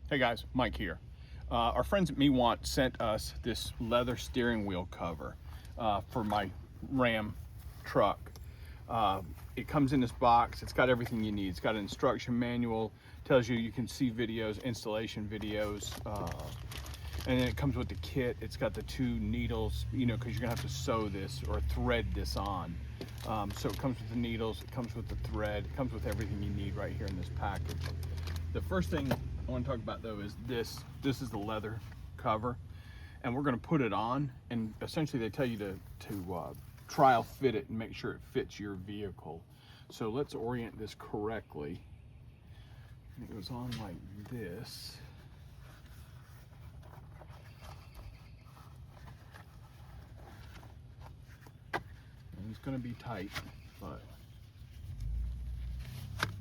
Hey guys, Mike here. Our friends at MEWANT sent us this leather steering wheel cover for my Ram truck. It comes in this box. It's got everything you need. It's got an instruction manual, tells you can see videos, installation videos, and then it comes with the kit. It's got the 2 needles, because you're gonna have to sew this or thread this on. So it comes with the needles, it comes with the thread, it comes with everything you need right here in this package. The first thing I want to talk about though is this is the leather cover, and we're going to put it on, and essentially they tell you to trial fit it and make sure it fits your vehicle. So let's orient this correctly. It goes on like this. And it's going to be tight, but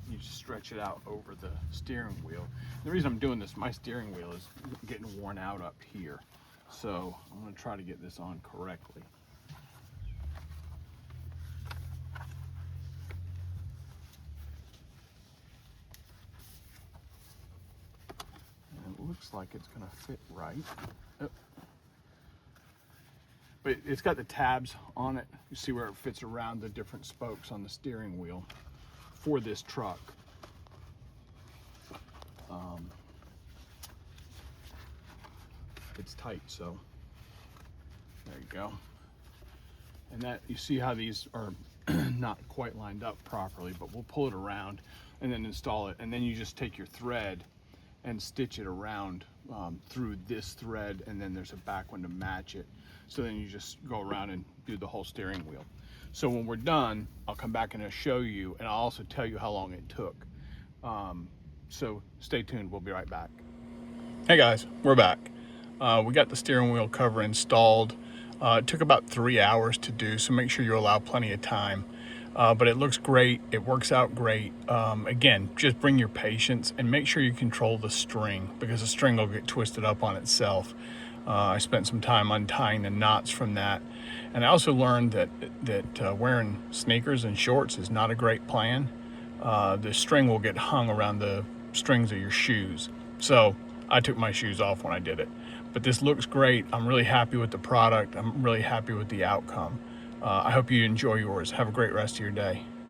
you just stretch it out over the steering wheel. The reason I'm doing this, my steering wheel is getting worn out up here. So I'm gonna try to get this on correctly. And it looks like it's gonna fit right. Oh. But it's got the tabs on it. You see where it fits around the different spokes on the steering wheel for this truck. It's tight, so there you go. And that, you see how these are not quite lined up properly, but we'll pull it around and then install it, and then you just take your thread and stitch it around through this thread, and then there's a back one to match it. So then you just go around and do the whole steering wheel. So when we're done, I'll come back and I'll show you, and I'll also tell you how long it took. So stay tuned, we'll be right back. Hey guys, we're back. We got the steering wheel cover installed. It took about 3 hours to do, so make sure you allow plenty of time. But it looks great, it works out great. Again, just bring your patience and make sure you control the string, because the string will get twisted up on itself. I spent some time untying the knots from that. And I also learned that wearing sneakers and shorts is not a great plan. The string will get hung around the strings of your shoes. So I took my shoes off when I did it. But this looks great. I'm really happy with the product. I'm really happy with the outcome. I hope you enjoy yours. Have a great rest of your day.